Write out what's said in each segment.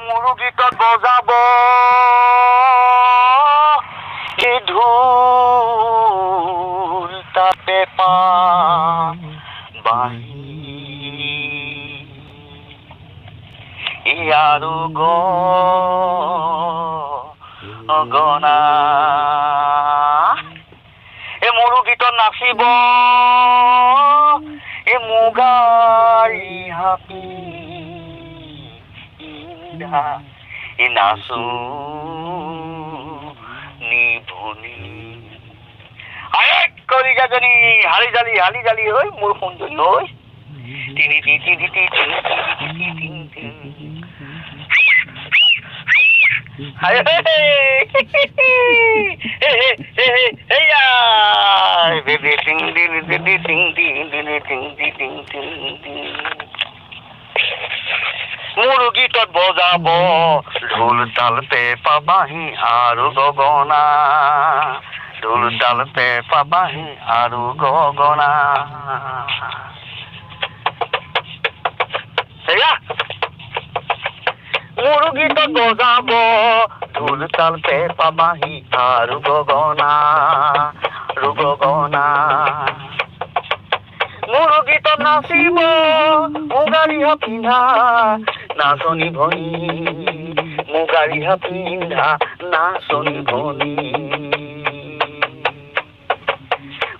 মোৰো গীতত বজাব এই ঢোল তাতে পা বাঁহী আৰু গগনা এই মোৰো গীতত নাচিব এই মুগাৰী হাপি এই নাচো নিভনি কলিজাজনী হালি জালি হৈ মোৰ সুন্দৰী হৈ তিনি মোৰ গীতত বজাব ঢোল তাল পেঁপা বাঁহী আৰু গগনা ঢোল তাল পেঁপা বাঁহী আৰু গগনা মোৰ গীতত বজাব ঢোল তাল পেঁপা বাঁহী আৰু গগনা মোৰ গীতত নাচিব মুগাৰিহা পিন্ধা নাচনী ভনী মুগাৰিহা পিন্ধা নাচনী ভনী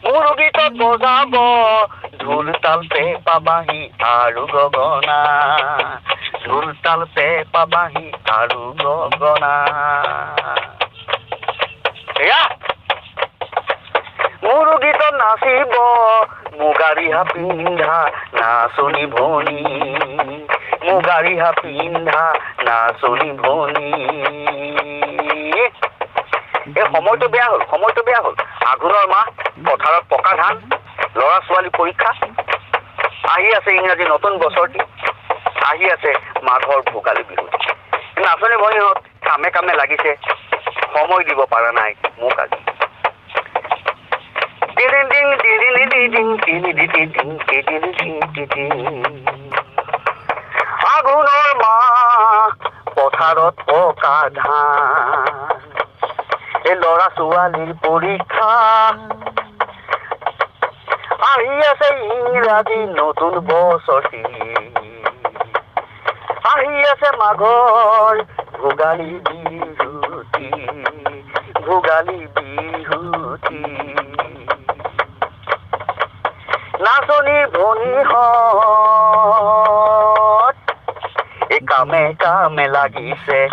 মোৰ গীতত বজাব ঢোল তাল পেঁপা বাঁহী আৰু গগনা ঢোল তাল পেঁপা বাঁহী আৰু গগনা মোৰ গীতত নাচিব মুগাৰিহা পিন্ধা নাচনী ভনী মুগাৰিহা পিন্ধা নাচনী ভনী এই সময়টো বেয়া হ'ল আঘোণৰ মাহ পথাৰত পকা ধান ল'ৰা ছোৱালী পৰীক্ষা আহি আছে ইংৰাজী নতুন বছৰটি আহি আছে মাঘৰ ভোগালী বিহু নাচনী ভনীহঁত কামে কামে লাগিছে সময় দিব পৰা নাই মোক আজি আঘোণৰ মাহ পথাৰত পকা ধান এই ল'ৰা ছোৱালীৰ পৰীক্ষা আহি আছে ইংৰাজী নতুন বছৰটি আহি আছে মাঘৰ ভোগালী বিহুতি নাচনী ভনীহঁত এই কামে কামে লাগিছে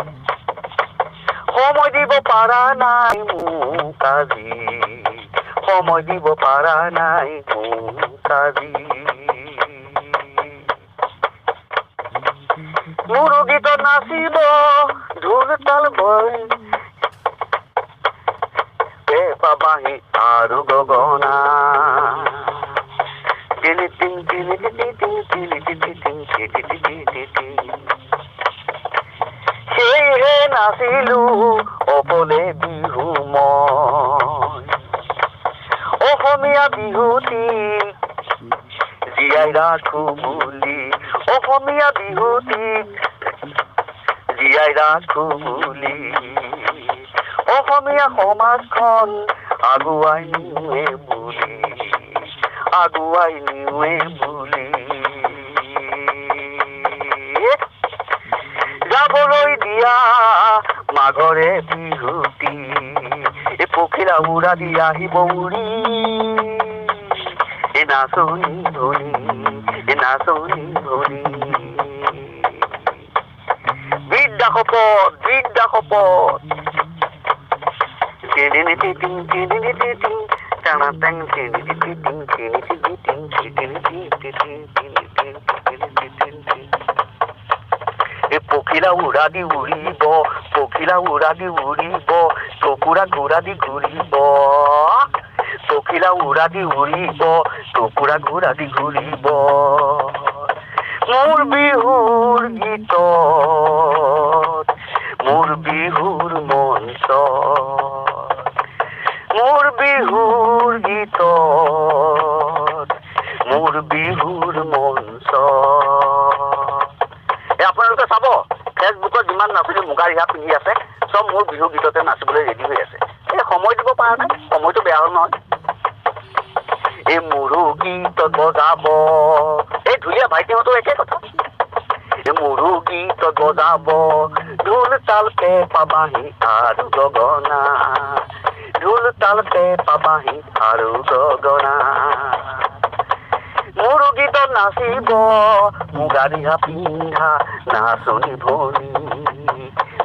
সময় দিব পাৰা নাই মোক আজি সময় দিব পাৰা নাই মোক আজি মোৰ গীতত নাচিব ঢোল তাল পেঁপা বাঁহী আৰু গগনা সেয়েহে নাচিলো অকলে বিহু মই অসমীয়া বিহুটিক জীয়াই ৰাখো বুলি অসমীয়া বিহুটিক জীয়াই ৰাখো বুলি অসমীয়া সমাজখন আগুৱাই নিয়ে বুলি যাবলৈ দিয়া মাঘৰে বিহুটি এই পখিলা উৰা দি আহিব উৰি এই নাচনী ভনী বিদ্যা শপত পখিলা উৰা দি উৰিব টকুৰা ঘোৰা দি ঘূৰিব পখিলা উৰা দি উৰিব টকুৰা ঘোৰা দি ঘূৰিব মোৰ বিহুৰ গীতত মোৰ বিহুৰ মঞ্চত মোৰ বিহুৰ গীতত মোৰ বিহুৰ মঞ্চত আপোনালোকে চাব ফেচবুকত যিমান নাচনী মুগা ৰিহা পিন্ধি আছে চব মোৰ বিহু গীততে নাচিবলৈ ৰেডি হৈ আছে এই সময় দিব পৰা নাই সময়টো বেয়া হ'ল নহয় এই মোৰো গীত বজাব এই ঢুলীয়া ভাইটিহঁতো একে কথা এই মোৰো গীত বজাব ঢোল তালতে পাবাহি আৰু গগনা ঢোল তালতে পাবাহি আৰু গগনা মোৰো গীতত নাচিব মুগা ৰিহা পিন্ধা নাচনী ভনী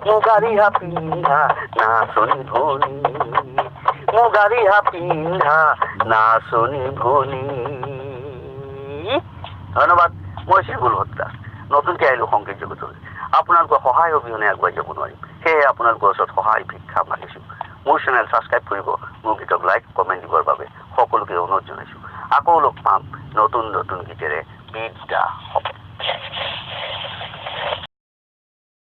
মুগা ৰিহা পিন্ধা নাচনী ভনী মুগা ৰিহা পিন্ধা নাচনী ভনী ধন্যবাদ মই শ্ৰীগুল ভট্টা নতুনকৈ আহিলোঁ সংগীত জগতলৈ আপোনালোকৰ সহায় অবিহনে আগুৱাই যাব নোৱাৰিম সেয়ে আপোনালোকৰ ওচৰত সহায় ভিক্ষা মাগিছোঁ মোৰ চেনেল ছাবস্ক্ৰাইব কৰিব মোৰ গীতক লাইক কমেণ্ট দিবৰ বাবে সকলোকে অনুৰোধ জনাইছোঁ আকৌ লগ পাম নতুন নতুন গীতেৰে বিদ্যা হ'ব